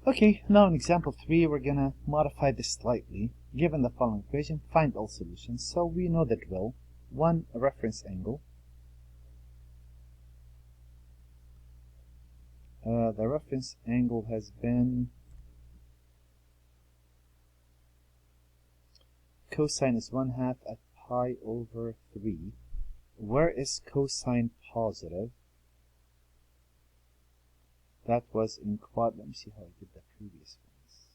Okay, now in example 3, we're going to modify this slightly. Given the following equation, find all solutions. So we know the drill. One reference angle. The reference angle has been cosine is 1/2 at pi over 3. Where is cosine positive? That was in quad. Let me see how I did the previous ones.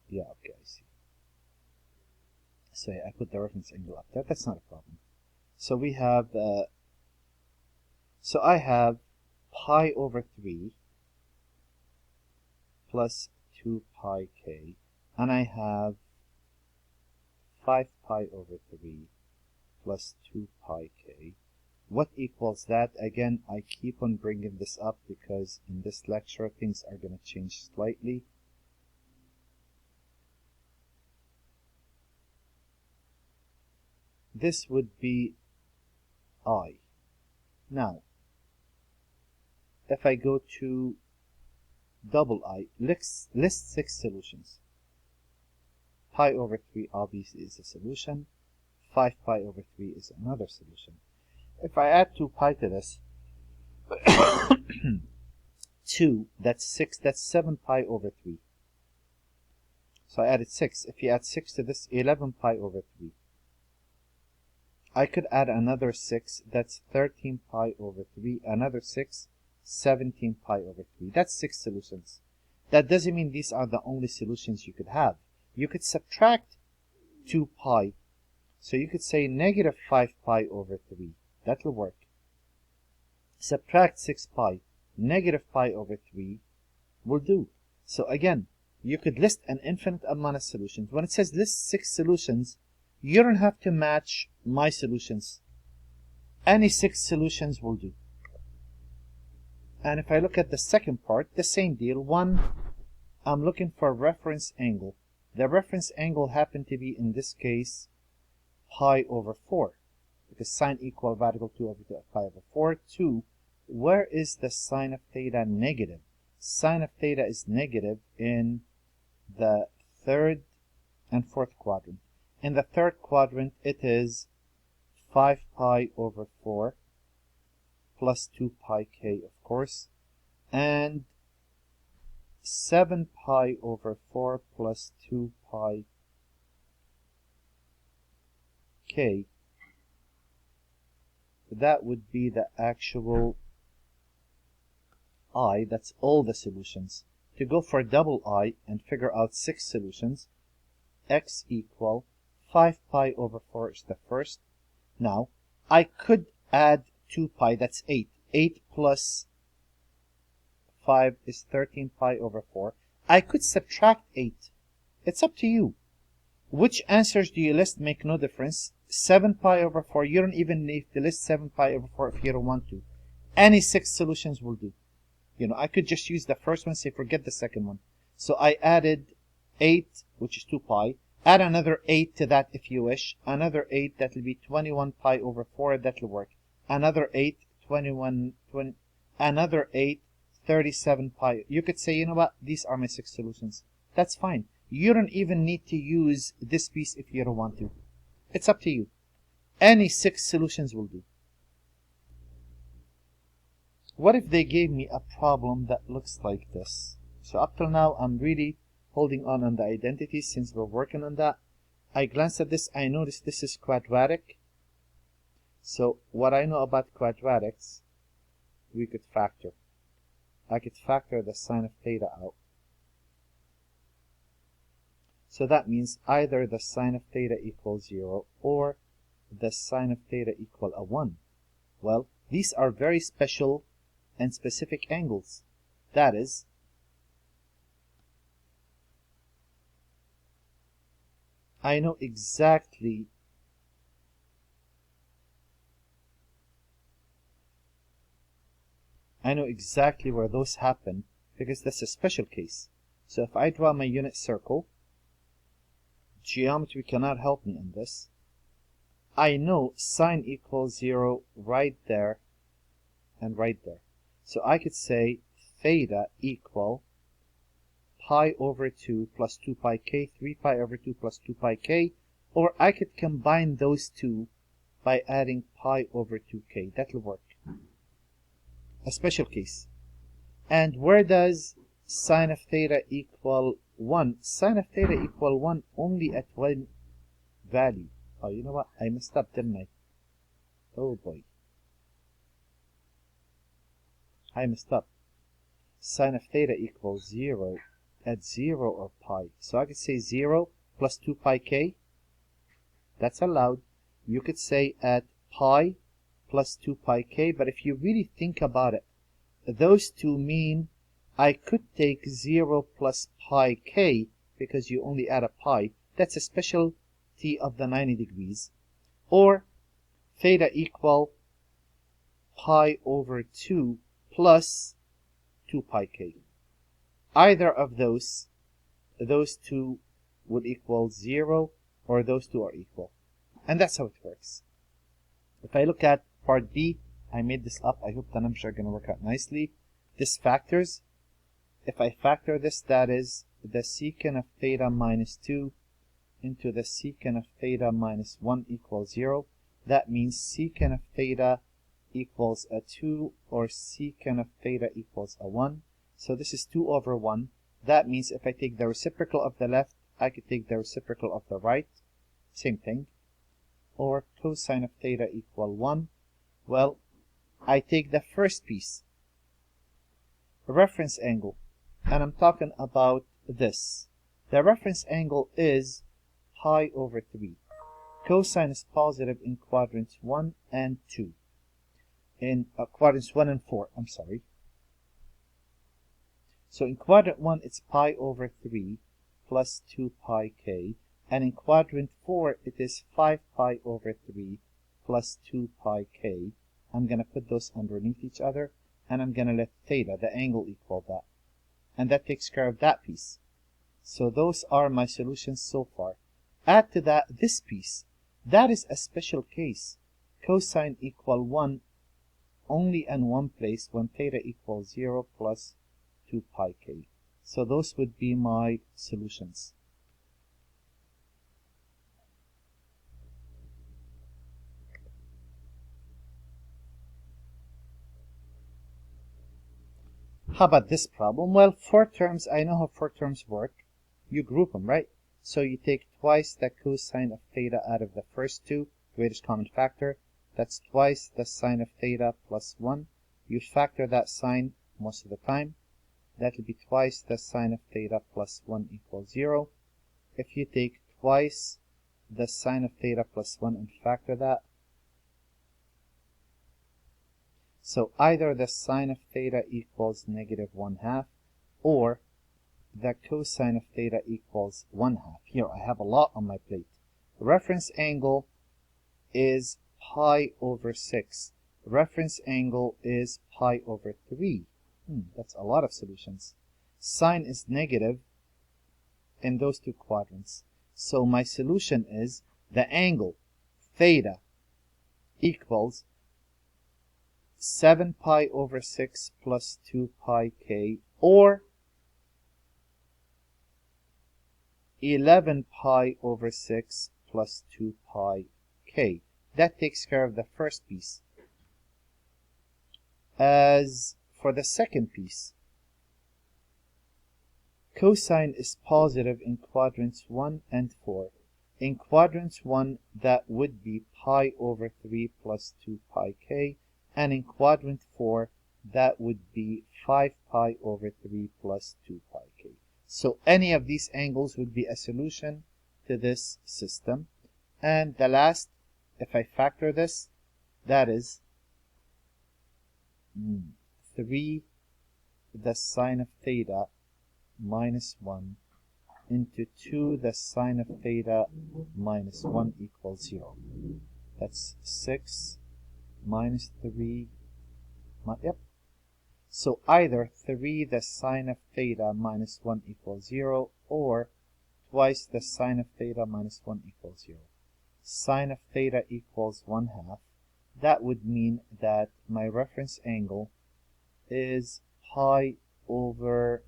Yeah, okay, I see. So yeah, I put the reference angle up there. That's not a problem. So we have, so I have pi over 3 plus 2 pi k, and I have 5 pi over 3 plus 2 pi k. What equals that? Again, I keep on bringing this up because in this lecture things are going to change slightly. This would be I. Now, if I go to double I, list 6 solutions. Pi over 3 obviously is a solution. 5 pi over 3 is another solution. If I add 2 pi to this, 2, that's 6, that's 7 pi over 3. So I added 6. If you add 6 to this, 11 pi over 3. I could add another 6, that's 13 pi over 3, another 6, 17 pi over 3. That's 6 solutions. That doesn't mean these are the only solutions you could have. You could subtract 2 pi. So you could say negative 5 pi over 3. That'll work. Subtract 6 pi. Negative pi over 3 will do. So again, you could list an infinite amount of solutions. When it says list 6 solutions, you don't have to match my solutions. Any 6 solutions will do. And if I look at the second part, the same deal. 1, I'm looking for a reference angle. The reference angle happened to be, in this case, pi over 4. Because sine equal radical 2 over 2 pi over 4. 2, where is the sine of theta negative? Sine of theta is negative in the third and fourth quadrant. In the third quadrant, it is 5 pi over 4 plus 2 pi k, of course, and 7 pi over 4 plus 2 pi k. That would be the actual I. That's all the solutions. To go for double I and figure out 6 solutions, x equal 5 pi over 4 is the first. Now, I could add 2 pi, that's 8. 8 plus 5 is 13 pi over 4. I could subtract 8. It's up to you. Which answers do you list make no difference. 7 pi over 4, you don't even need to list 7 pi over 4 if you don't want to. Any 6 solutions will do. You know, I could just use the first one, say forget the second one. So I added 8, which is 2 pi. Add another 8 to that if you wish. Another 8, that will be 21 pi over 4, that will work. Another 8, 21, 20, another 8, 37 pi. You could say, you know what, these are my 6 solutions. That's fine. You don't even need to use this piece if you don't want to. It's up to you. Any 6 solutions will do. What if they gave me a problem that looks like this? So up till now, I'm really holding on the identities since we're working on that. I glanced at this, I noticed this is quadratic. So what I know about quadratics, we could factor. I could factor the sine of theta out. So that means either the sine of theta equals 0 or the sine of theta equal a 1. Well, these are very special and specific angles. That is, I know exactly where those happen because that's a special case. So if I draw my unit circle, geometry cannot help me in this. I know sine equals 0 right there and right there. So I could say theta equal pi over 2 plus 2 pi k, 3 pi over 2 plus 2 pi k, or I could combine those two by adding pi over 2k. That'll work. A special case. And where does sine of theta equal 1? Sine of theta equal 1 only at one value. Oh, you know what? I messed up, didn't I? Oh boy. I messed up. Sine of theta equals 0 at 0 or pi. So I could say 0 plus 2 pi k. That's allowed. You could say at pi plus 2 pi k, but if you really think about it, those two mean I could take 0 plus pi k because you only add a pi. That's a specialty of the 90 degrees. Or theta equal pi over 2 plus 2 pi k. Either of those two would equal 0, or those two are equal. And that's how it works. If I look at part B, I made this up. I hope the numbers are going to work out nicely. This factors. If I factor this, that is the secant of theta minus 2 into the secant of theta minus 1 equals 0. That means secant of theta equals a 2, or secant of theta equals a 1. So this is 2 over 1. That means if I take the reciprocal of the left, I could take the reciprocal of the right. Same thing. Or cosine of theta equal 1. Well, I take the first piece, reference angle, and I'm talking about this. The reference angle is pi over 3. Cosine is positive in quadrants 1 and 2. In quadrants 1 and 4, I'm sorry. So in quadrant 1, it's pi over 3 plus 2 pi k. And in quadrant 4, it is 5 pi over 3 plus 2 pi k. I'm going to put those underneath each other, and I'm going to let theta, the angle, equal that. And that takes care of that piece. So those are my solutions so far. Add to that this piece. That is a special case. Cosine equal 1 only in one place when theta equals 0 plus 2 pi k. So those would be my solutions. How about this problem? Well, 4 terms, I know how 4 terms work. You group them, right? So you take twice the cosine of theta out of the first two, greatest common factor. That's twice the sine of theta plus 1. You factor that sine most of the time. That will be twice the sine of theta plus 1 equals 0. If you take twice the sine of theta plus 1 and factor that, so either the sine of theta equals negative 1/2, or the cosine of theta equals 1/2. Here, I have a lot on my plate. Reference angle is pi over 6. Reference angle is pi over 3. That's a lot of solutions. Sine is negative in those two quadrants. So my solution is the angle theta equals 7 pi over 6 plus 2 pi k, or 11 pi over 6 plus 2 pi k. That takes care of the first piece. As for the second piece, cosine is positive in quadrants 1 and 4. In quadrants 1, that would be pi over 3 plus 2 pi k. And in quadrant 4, that would be 5 pi over 3 plus 2 pi k. So any of these angles would be a solution to this system. And the last, if I factor this, that is 3 the sine of theta minus 1 into 2 the sine of theta minus 1 equals 0. That's 6 minus 3, yep. So either 3 the sine of theta minus 1 equals 0, or twice the sine of theta minus 1 equals 0. Sine of theta equals 1/2. That would mean that my reference angle is pi over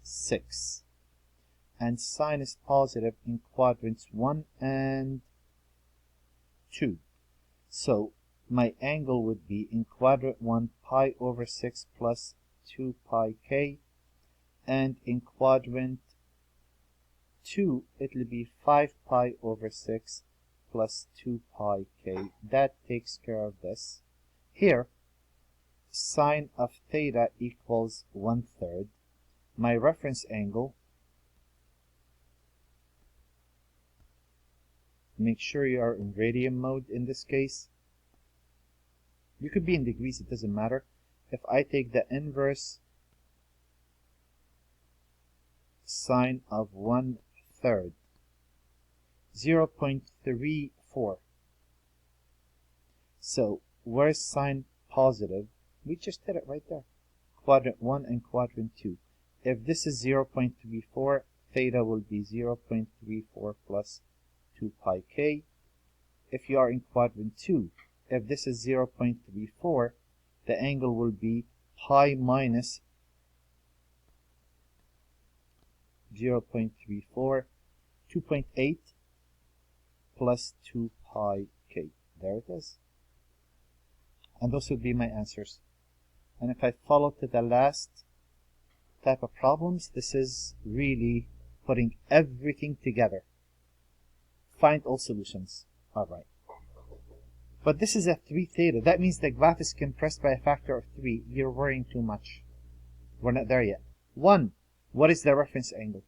6. and sine is positive in quadrants 1 and 2. So my angle would be in quadrant 1 pi over 6 plus 2 pi k, and in quadrant 2 it will be 5 pi over 6 plus 2 pi k. That takes care of this. Here, sine of theta equals 1/3. My reference angle, make sure you are in radian mode in this case. You could be in degrees, it doesn't matter. If I take the inverse sine of 1/3, 0.34. So where's sine positive? We just did it right there. Quadrant 1 and quadrant 2. If this is 0.34, theta will be 0.34 plus 2 pi k. If you are in quadrant 2, if this is 0.34, the angle will be pi minus 0.34, 2.8 plus 2 pi k. There it is. And those would be my answers. And if I follow to the last type of problems, this is really putting everything together. Find all solutions. All right. But this is a 3 theta. That means the graph is compressed by a factor of 3. You're worrying too much. We're not there yet. 1. What is the reference angle?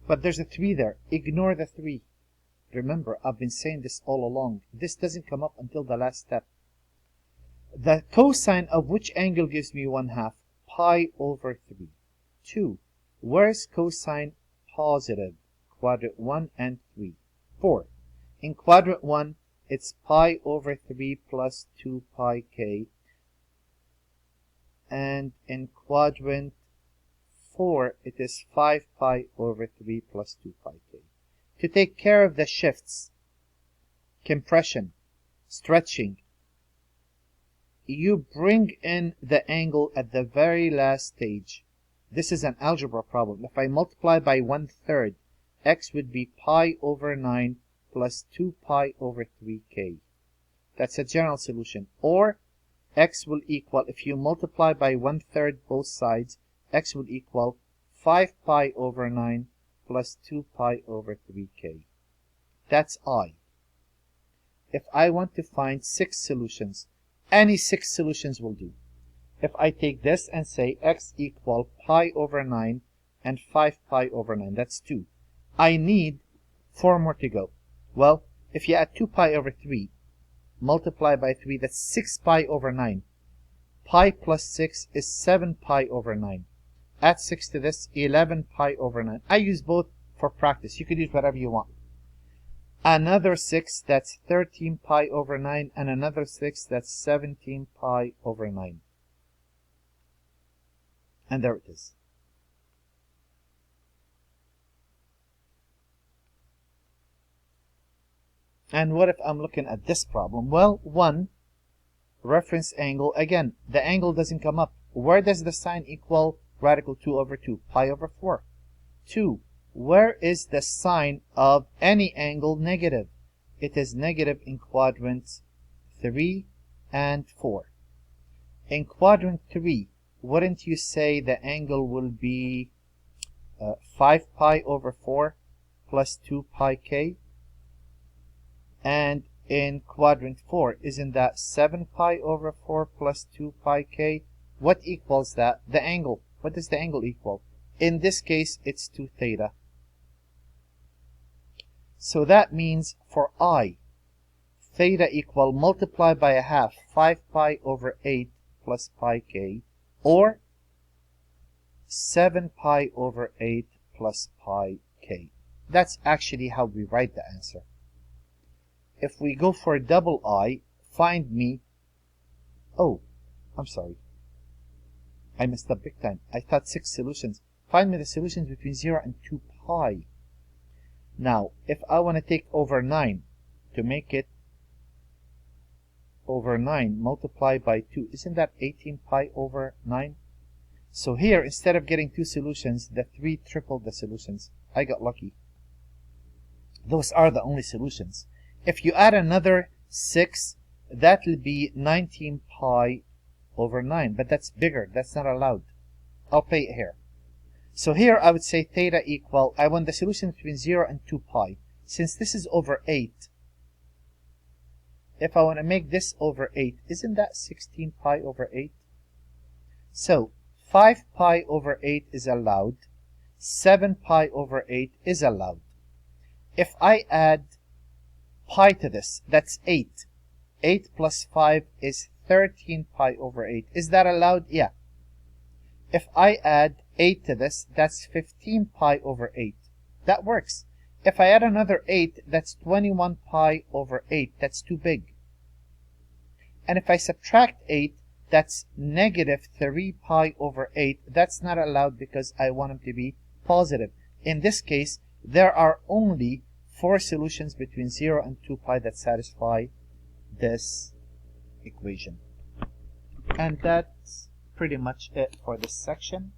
But there's a 3 there. Ignore the 3. Remember, I've been saying this all along. This doesn't come up until the last step. The cosine of which angle gives me 1/2? Pi over 3. 2. Where's cosine positive? Quadrant 1 and 3. 4. In quadrant 1, it's pi over 3 plus 2 pi k. And in quadrant 4, it is 5 pi over 3 plus 2 pi k. To take care of the shifts, compression, stretching, you bring in the angle at the very last stage. This is an algebra problem. If I multiply by 1/3, x would be pi over 9 plus 2 pi over 3k. That's a general solution. Or x will equal, if you multiply by 1/3 both sides, x will equal 5 pi over 9 plus 2 pi over 3k. That's I. If I want to find 6 solutions, any 6 solutions will do. If I take this and say x equal pi over 9 and 5 pi over 9, that's 2. I need 4 more to go. Well, if you add 2 pi over 3, multiply by 3, that's 6 pi over 9. Pi plus 6 is 7 pi over 9. Add 6 to this, 11 pi over 9. I use both for practice. You could use whatever you want. Another 6, that's 13 pi over 9, and another 6, that's 17 pi over 9. And there it is. And what if I'm looking at this problem? Well, 1, reference angle. Again, the angle doesn't come up. Where does the sine equal radical 2 over 2? Pi over 4. 2, where is the sine of any angle negative? It is negative in quadrants 3 and 4. In quadrant 3, wouldn't you say the angle will be 5 pi over 4 plus 2 pi k? And in quadrant 4, isn't that 7 pi over 4 plus 2 pi k? What equals that? The angle. What does the angle equal? In this case, it's 2 theta. So that means for I, theta equal multiply by a half, 5 pi over 8 plus pi k, or 7 pi over 8 plus pi k. That's actually how we write the answer. If we go for double I, find me, oh, I'm sorry. I messed up big time. I thought 6 solutions. Find me the solutions between 0 and 2 pi. Now, if I want to take over 9 to make it over 9 multiplied by 2, isn't that 18 pi over 9? So here, instead of getting 2 solutions, the 3 tripled the solutions. I got lucky. Those are the only solutions. If you add another 6, that will be 19 pi over 9. But that's bigger. That's not allowed. I'll pay it here. So here I would say theta equal, I want the solution between 0 and 2 pi. Since this is over 8, if I want to make this over 8, isn't that 16 pi over 8? So 5 pi over 8 is allowed. 7 pi over 8 is allowed. If I add pi to this, that's 8. 8 plus 5 is 13 pi over 8. Is that allowed? Yeah. If I add 8 to this, that's 15 pi over 8. That works. If I add another 8, that's 21 pi over 8. That's too big. And if I subtract 8, that's negative 3 pi over 8. That's not allowed because I want them to be positive. In this case, there are only 4 solutions between 0 and 2 pi that satisfy this equation. And that's pretty much it for this section.